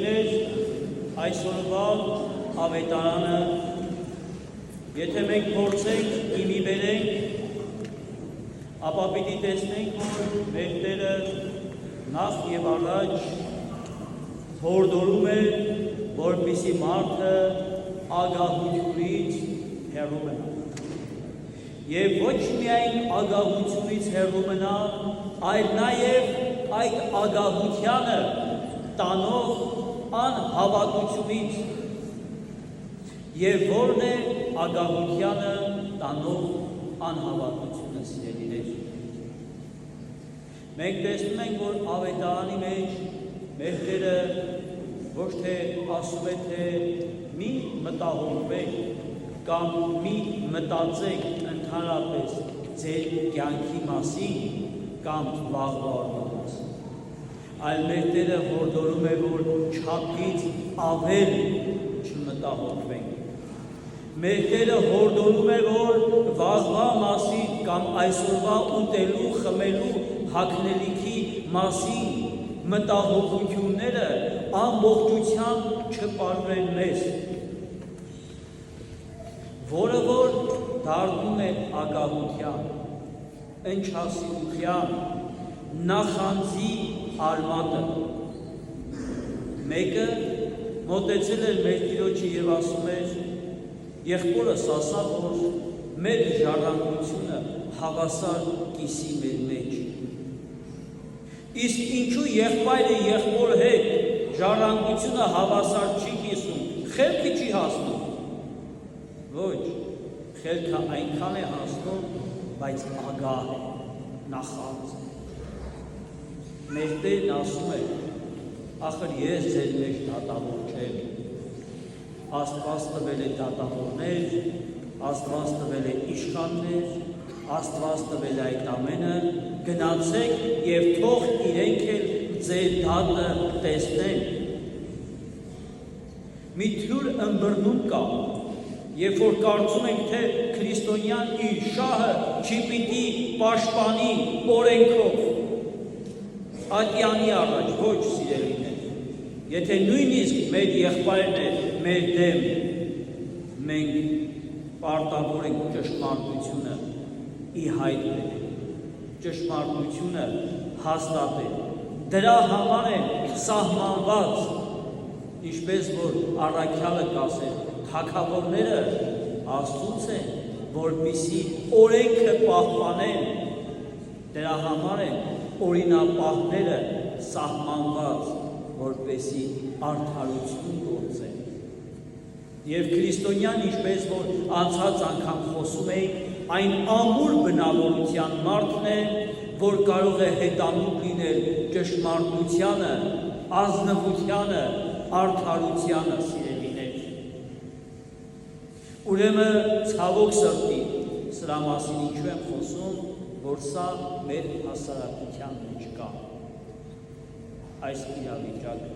Սիրելիներ, այսօրվա ավետարանը, եթե մենք փորձենք իմի բերենք, ապա պիտի տեսնենք, որ մեր Տերը նախ եւ առաջ հորդորում է, որպեսզի մարդը ագահությունից հեռու մնա։ Եվ ոչ միայն ագահությունից հեռու մնա, այլ նաև այդ ագահությանը տանող անհավատությունից։ Եվ որն է ագահությանը տանող անհավատությունը, սիրելիներ։ Մենք տեսնում ենք, որ ավետարանի մեջ մեր Տերը ոչ թե ասում է, թե մի մտահոգվեք կամ մի մտածեք ընդհանրապես ձեր կյանքի մասին կամ վաղվա օրվա մասին, այլ մեր Տերը հորդորում է, որ չափից ավել չմտահոգվենք։ Մեր Տերը հորդորում է, որ վաղվա մասին կամ այսօրվա ուտելու, խմելու, հագնելիքի մասին մտահոգությունները ամբողջությամբ չպարվեն մեզ, որը որ դառնում է ագահության, ընչասիրության, նախանձի արմատը։ Մեկը մոտեցել էր մեր Տիրոջը եւ ասում էր. եղբորս ասավ, որ մեր ժառանգությունը հավասար կիսի մեր մեջ։ Իսկ ինչու եղբայրը եղբոր հետ ժառանգությունը հավասար չի կիսում, խելքը չի հասնում։ Ոչ, խելքը այնքան է հասնում, բայց ագահ է, նախանձ է։ Մեր Տերն ասում է, ախր ես ձեր մեջ դատավոր չեմ։ Աստված տվել է դատավորներ, Աստված տվել է իշխաններ, Աստված տվել է այդ ամենը, գնացեք եւ թող իրենք էլ ձեր դատը տեսնեն։ Մի թյուր ըմբռնում կա, երբ որ կարծում ենք, թե քրիստոնյան իր շահը չի պիտի պաշտպանի օրենքով, ատյանի առաջ, ոչ սիրելիներ, եթե նույնիսկ մեր եղբայրն է մեր դեմ, մենք պարտավոր ենք ճշմարտությունը ի հայտ բերել, ճշմարտությունը հաստատել, դրա համար է սահմանված, ինչպես որ առաքյալը կասեր, թագավորները Աստծուց են, որպեսզի օրենքը պահպանեն, դրա համար են օրինապահները սահմանված, որպեսզի արդարություն գործեն։ Եվ քրիստոնյան, ինչպես որ անցած անգամ խոսում էի, այն ամուր բնավորության մարդն է, որ կարող է հետամուտ լինել ճշմարտությանը, ազնվությանը, արդարությանը, սիրելիներ։ Ուրեմն ցավոք սրտի, սրա մասին ինչու եմ խոսում, որ սա մեր հասարակության մեջ կա, այս իրավիճակը։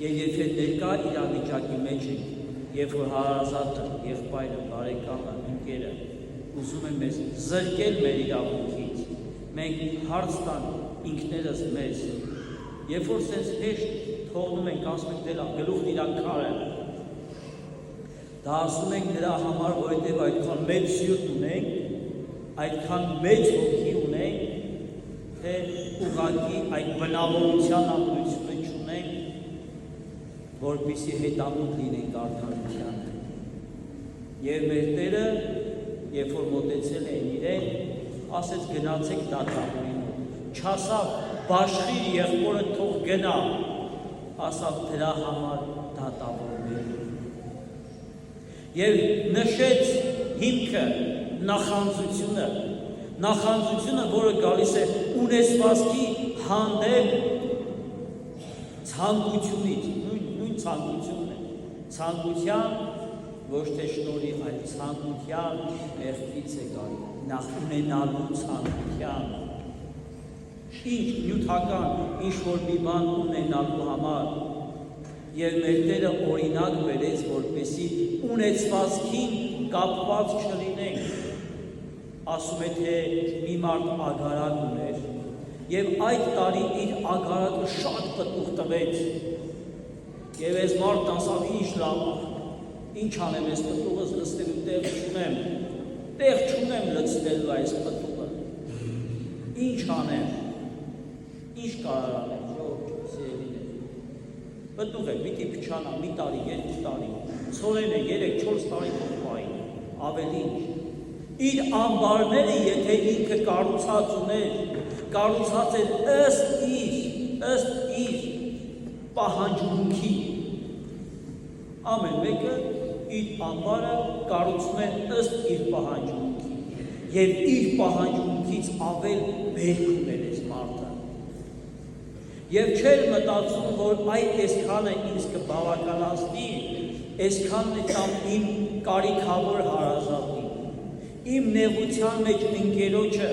Եվ եթե ներկա իրավիճակի մեջ ենք, երբ որ հարազատը, եղբայրը, բարեկամը, ընկերը ուզում են մեզ զրկել մեր իրավունքից, մենք հարց տան ինքներս մեզ, երբ որ սենց հեշտ թողնում ենք, ասում ենք դելա, գլուխն իրան քարը, դա ասում ենք նրա համար, որովհետև այդքան մեծ սիրտ ունենք, այդքան մեծ հոգի ունենք, թե ուղղակի այդ բնավորության ամրությունը չունենք, որպեսզի հետամուտ լինենք արդարությանը։ Եվ մեր Տերը, երբ որ մոտեցել էին իրեն, ասեց գնացեք դատավորին, չասավ բաշխիր եղբորը թող գնա, ասավ դրա համար դատավորներ։ Եվ նշեց հիմքը նախանձությունը, որը գալիս է ունեցվածքի հանդեպ ցանկությունից, նույն ցանկությունն է, ցանկության, ոչ թե շնորհի, այլ ցանկության մեղքից է գալի, նախ ունենալու ցանկության, ինչ նյութական, ինչ որ մի բան ունենալու համար, եւ մեր Տերը օրինակ բերեց, որպեսզի ունեցվածքին կապված չլինենք, ասում է, թե մի մարդ ագարակ ուներ, եւ այդ տարի իր ագարակը շատ պտուղ տվեց, Եվ ես մարդ ասավ ինչ լավ, ինչ անեմ ես պտուղս լցնելու տեղ չունեմ լցնելու այս պտուղը, ինչ անեմ, ինչ կարող անեմ, ժողովուրդ սիրելիներ, պտուղ է, պիտի փչանա մի տարի, 2 տարի, ցորեն է 3-4 տարի փոխվային, ավելի ինչ, իր ամբարները եթե ինքը կառուցած ուներ, կառուցած էր ըստ իր պահանջմունքի, ամեն մեկը իր ամբարը կառուցում է ըստ իր պահանջմունքի և իր պահանջմունքից ավել բերք ուներ այս մարդը և չէր մտածում, որ այդ այսքանը ինձ կբավականացնի, այսքանն է տամ իմ կարիքավոր հարազատին, իմ նեղության մեջ ընկերոջը,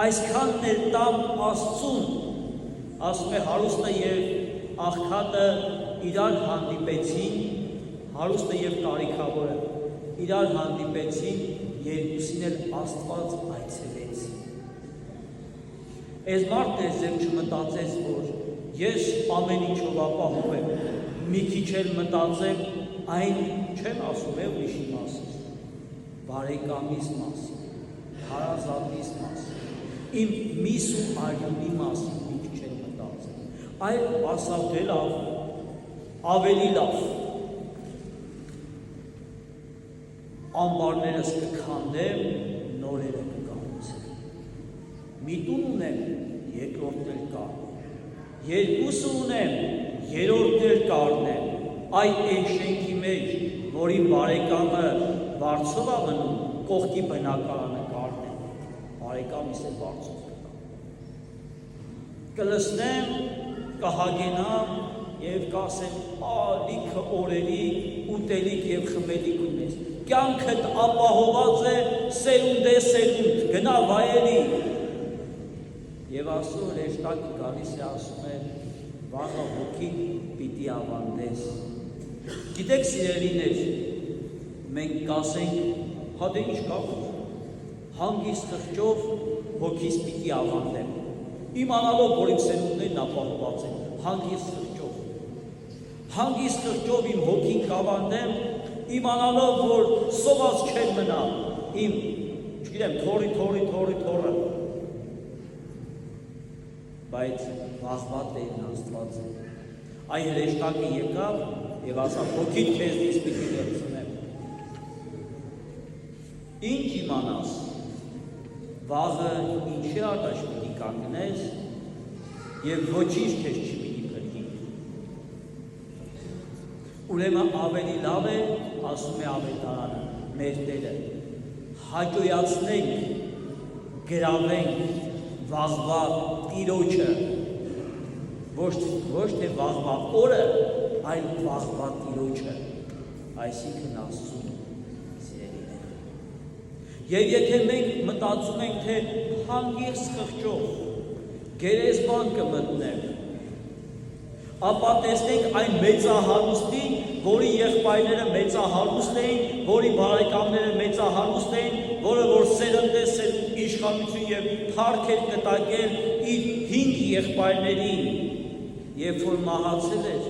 այսքանն է տամ Աստծուն, ասում է հարուստը և աղքատը իրար հանդիպեցին, հարուստը և կարիքավորը իրար հանդիպեցին, երկուսին էլ Աստված այցելեցին։ Այս մարդն է ձև չմտածեց, որ ես ամեն ինչով ապահով եմ, մի քիչ էլ մտածեմ, այն չեմ ասում է ուրիշի մասին, բարեկամիս մասին, հարազատիս մասին, իմ միս ու արյունի մասին մի քիչ էլ մտածեմ, այլ ասավ դե լավ, ավելի լավ, ամբարներս կքանդեմ, նորերը կկառուցեմ, մի տուն ունեմ, երկրորդն էլ կառնեմ, երկուսը ունեմ, երրորդն էլ կառնեմ, այդ այն շենքի մեջ, որի բարեկամը վարձով է մնում, կողքի բնակարանը կառնեմ, բարեկամիս էլ վարձով կլսնեմ, կհագենամ և կասեմ, լիքը օրերի ուտելիք և խմելիք ունես, կյանքդ ապահոված է սերունդ է սերունդ, գնա վայելի և Աստծո հրեշտակը գալիս է ասում է վաղը հոգին պիտի ավանդես։ Գիտեք սիրելիներ, մենք կասենք, հա դե ինչ կա, հանգիստ խղճով հոգիս պիտի ավանդեմ, իմանալով, որ իմ սերունդներն ապահոված են, հանգիստ խղճով իմ հոգին կավանդեմ, իմանալով, որ սոված չեն մնա իմ, չգիտեմ, թորը, բայց վաղվա Տերն Աստված է, այն հրեշտակը եկավ և ասավ, հոգիդ քեզնից պիտի վերցնեմ, ինչ իմանաս, վաղը ինչի առաջ պիտի կանգնես և ոչինչ քեզ չպիտի փրկի, ուրեմն ավելի լավ է, ասում է ավետարանը, մեր Տերը, հաճոյացնենք, գրավենք վաղվա Տիրոջը, ոչ թե վաղվա օրը, այլ վաղվա Տիրոջը, այսինքն Աստծուն սիրելիներ։ Եվ եթե մենք մտածում ենք, թե հանգիստ խղճով գերեզման կմտնենք, ապա տեսնենք այն մեծահարուստին, որի եղբայրները մեծահարուստ էին, որի բարեկամները մեծահարուստ էին, որը որ սերունդ է սերունդ իշխանություն և փառք էր կտակել իր 5 եղբայրներին, երբ որ մահացել էր,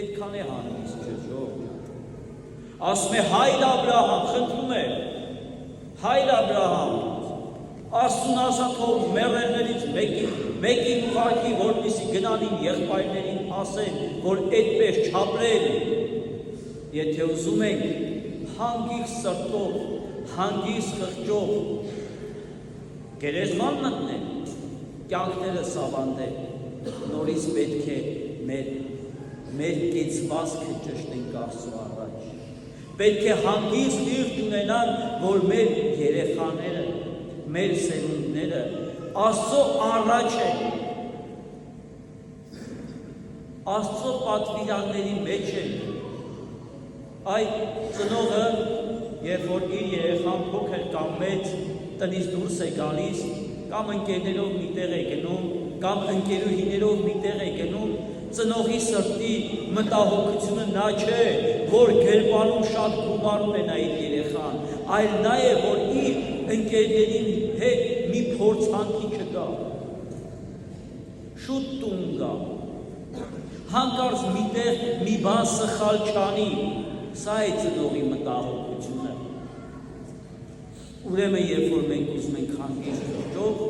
այդքան է հանգիստ չէ ժողովուրդ։ Ասում է հայր Աբրահամ, խնդրում է, հայր Աբրահամ, Աստծուն ասա թող մեռելներից մեկին ուղարկի, որպեսզի գնան իմ եղբայրներին ասեն, որ այդպես չապրեն, եթե ուզում եք հանգիստ սրտով, հանգիստ խղճով գերեզման մտնենք, կյանքները սավանդենք, նորից պետք է մեր կեցվածքը ճշտենք Աստծո առաջ, պետք է հանգիստ դիրք ունենան, որ մեր երեխաները, մեր սերունդները Աստծո առաջ են, Աստծո պատվիրանների մեջ են, այդ ծնողը, երբ որ իր երեխան փոքր կամ մեծ տնից դուրս է գալիս, կամ ընկերներով միտեղ է գնում, կամ ընկերուհիներով միտեղ է գնում, ծնողի սրտի մտահոգությունը նա չէ, որ գրպանում շատ գումար ունենա իր երեխան, այլ նա է, որ իր ընկերների հետ մի փորձանքի չգա, շուտ տուն գա, հանկարծ միտեղ մի բան սխալ չանի, սա է ծնողի մտահոգությունը։ Ուրեմն երբ որ մենք ուզում ենք հանգիստ շրջով,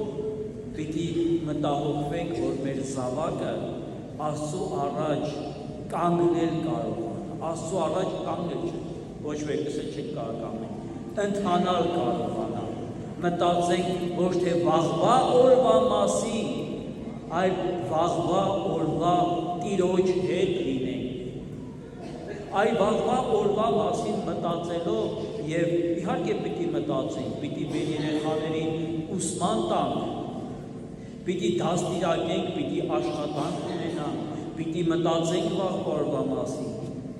պիտի մտահոգվենք, որ մեր զավակը Աստծո առաջ կանգնել կարողանա, Աստծո առաջ կանգնել չէ, ոչ մեկը չենք կարողանում, ընթանալ կարողանա, մտածենք ոչ թե վաղվա օրվա մասին, այլ վաղվա օրվա Տիրոջ հետ լինենք։ Այ վաղվա օրվա մասին մտածելով եւ իհարկե պիտի մտածենք, պիտի մեր երեխաներին ուսման տանք, պիտի դաստիարակենք, պիտի աշխատանք ունենանք, պիտի մտածենք վաղվա օրվա մասին,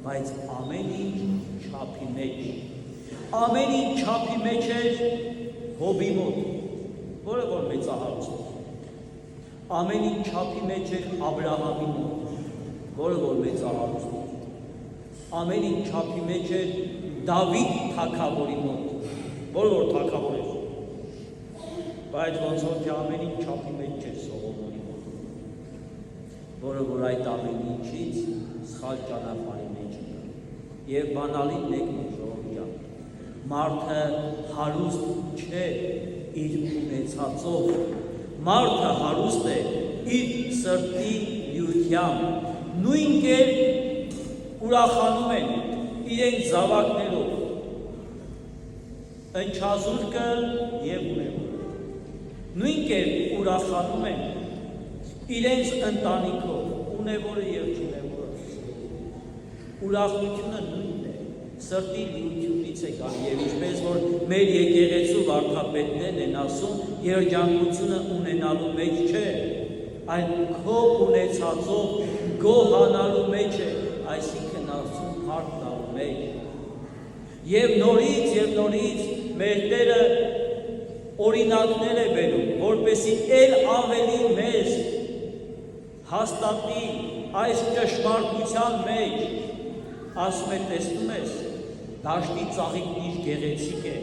բայց ամեն ինչ չափի մեջ։ Ամեն ինչ չափի մեջ էր Հոբի մոտ, որը որ մեծահարուստ էր։ Ամեն ինչ չափի մեջ էր Աբրահամի մոտ, որը որ մեծահարուստ էր։ Ամեն ինչ չափի մեջ էր Դավիթ թագավորի մոտ, որը որ թագավոր էր։ Բայց ոնց որ թե ամեն ինչ չափի մեջ չէր Սողոմոնի մոտ, որը որ այդ ամեն ինչից սխալ ճանապարհի մեջ կա։ Եվ բանալին մեկն է ժողովրդյան։ Մարդը հարուստ չէ իր ունեցածով, մարդը հարուստ է իր սրտի լյութությամբ, նույն կերպ ուրախանում են իրենց զավակներով, ընչազուրկը և ունևորը, նույն կերպ ուրախանում են իրենց ընտանիքով, ունևորը և չունևորը, ուրախությունը նույնն է, սրտի լյությունից է կան և ինչպես որ մեր եկեղեցու վարդապետներն են ասում, երջանկությունը ունենալու մեջ չէ, այլ քո ունեցածով գոհանալու մեջ է, այսինքն ասում փառք տալու մեջ։ Եվ նորից մեր Տերը օրինակներ է բերում, որպեսզի էլ ավելի մեզ հաստատի այս ճշմարտության մեջ, ասում է տեսնում ես, դաշտի ծաղիկն ինչ գեղեցիկ է,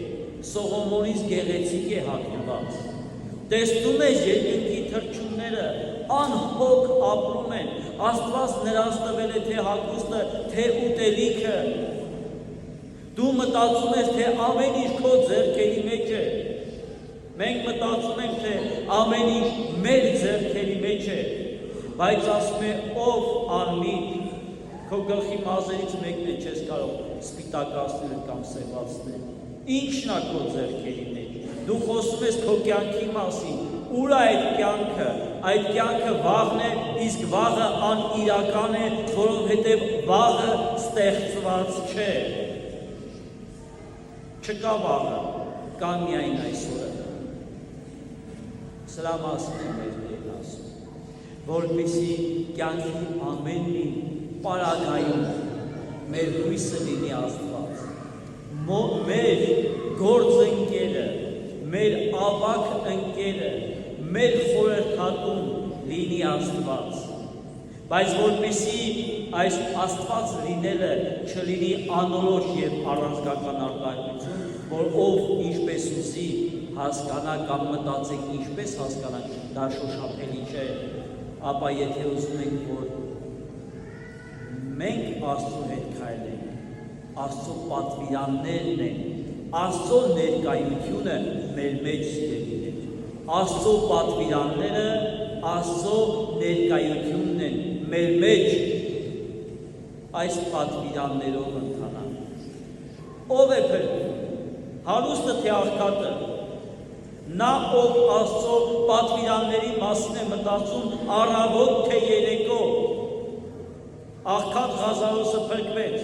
Սողոմոնից գեղեցիկ է հագնված, տեսնում ես երկնքի թռչունները անհոգ ապրում են, Աստված նրանց տվել է թե հագուստը, թե ուտելիքը, դու մտածում ես, թե ամեն ինչ քո ձեռքերի մեջ է, մենք մտածում ենք, թե ամեն ինչ մեր ձեռքերի մեջ է, բայց ասում է ով անմիտ, քո գլխի մազերից մեկն է չես կարող սպիտակացնել կամ սևացնել, ինչն է քո ձեռքերի մեջ, դու խոսում ես քո կյանքի մասին, ուր է այդ կյանքը վաղն է, իսկ վաղը անիրական է, որովհետև վաղը ստեղծված չէ, չկա վաղը, կա միայն այսօրը, սրա մասին է մեր Տերն ասում, որպեսզի կյանքի ամեն մի պարագայում մեր հույսը լինի Աստված, մեր գործընկերը, մեր ավագ ընկերը, մեր խորհրդատուն լինի Աստված, բայց որպեսզի այս Աստված լինելը չլինի անորոշ և առանձնական արտահայտություն, որ ով ինչպես ուզի հասկանա կամ մտածեք ինչպես հասկանանք, դա շոշափելի չէ, ապա եթե ուզում ենք, որ մենք Աստծո հետ քայլենք, Աստծո պատվիրաններն են, Աստծո ներկայությունը մեր մեջ սիրելիներ, Աստծո պատվիրանները Աստծո ներկայությունն են մեր մեջ, այս պատվիրաններով ընթանանք։ Ով է փրկվում, հարուստը թե աղքատը, նա ով Աստծո պատվիրանների մասին է մտածում առավոտ թե երեկո, աղքատ Ղազարոսը փրկվեց,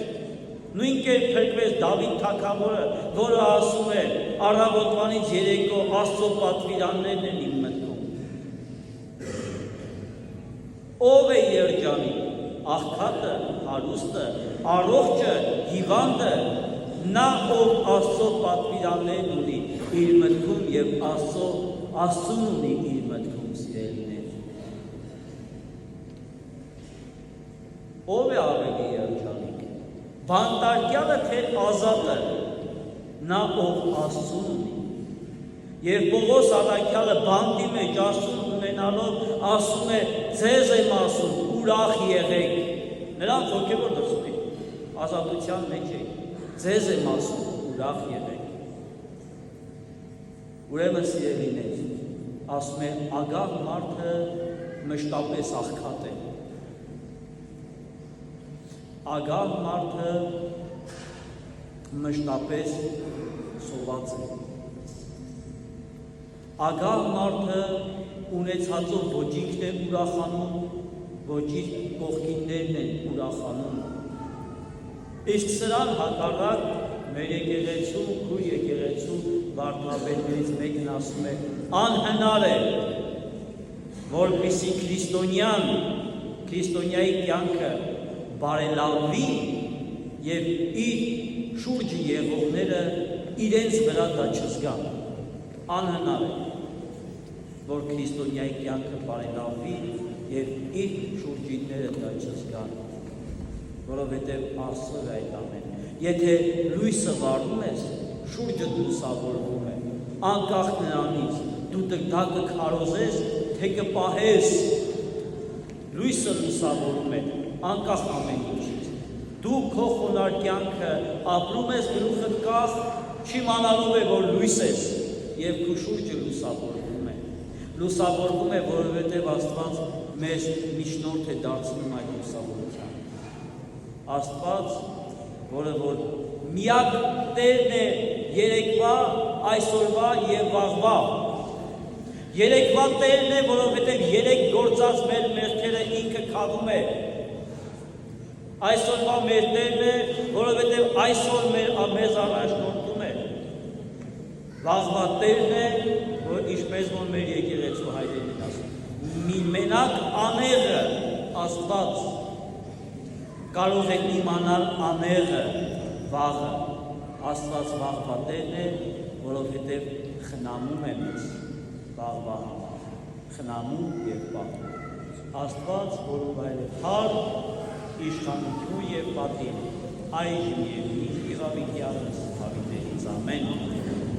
նույն կերպ փրկվեց Դավիթ թագավորը, որը ասում է առավոտվանից երեկո Աստծո պատվիրաններն են իմ մտքում։ Ով է երջանիկ, աղքատը, հարուստը, առողջը, հիվանդը, նա ով Աստծո պատվիրաններն ունի իր մտքում և Աստծուն ունի իր մտքում սիրելիներ։ Ով է ավելի երջանիկ, բանտարկյալը թե ազատը, նա ով Աստծուն ունի։ Եվ Պողոս առաքյալը բանտի մեջ Աստծուն ունենալով ասում է, ձեզ եմ ասում, ուրախ եղեք, նրանց հոգևոր դրսումի, ազատության մեջ եք, ձեզ եմ ասում, ուրախ եղեք։ Ուրեմն սիրելիներ, ասում է ագահ մարդը մշտապես աղքատ է։ Ագահ մարդը մշտապես սոված է։ Ագահ մարդը ունեցածով ոչ ինքն է ուրախանում, ոչ իր կողքիններն են ուրախանում։ Իսկ սրան հակառակ մեր եկեղեցու, քույր եկեղեցու վարդապետներից մեկն ասում է, անհնար է, որպեսզի քրիստոնյայի կյանքը բարելավվի եւ իր շուրջը եղողները իրենց վրա դա չզգան։ Անհնար է, որ քրիստոնյայի կյանքը բարելավվի եւ իր շուրջինները դա չզգան, որովհետեւ Աստծո այդ ամենը։ Եթե լույսը վառում ես, շուրջը լուսավորվում է, անկախ նրանից դու դա կքարոզես, թե կպահես, լույսը լուսավորում է, անկախ ամեն ինչից։ Դու քո խոնար կյանքը ապրում ես գլուխդ կախ, չիմանալով է, որ լույս ես, եւ քո շուրջը լուսավորվում է։ Լուսավորվում է, որովհետեւ Աստված մեզ միջնորդ է դարձնում այդ լուսավորության։ Աստված, որը որ միակ Տերն է երեկվա, այսօրվա եւ վաղվա։ Երեկվա Տերն է, որովհետեւ երեք գործած մեր մեղքերը ինքը քավում է։ Այսօրվա մեր Տերն է, որովհետեւ այսօր մեզ առաջնորդում է։ Վաղվա Տերն է, որ ինչպես որ մեր եկեղեցու հայրերին ասում։ Մի մենակ անեղը Աստված կարող է իմանալ անեղը վաղը։ Աստված վաղվա Տերն է, որովհետև խնամում է մեզ վաղվա համար, խնամում և պահում։ Աստված, որով այլ է փառք, իշխանություն և պատիվ, այժմ և մինչ եղավի կյանքս հավիտենից ամեն։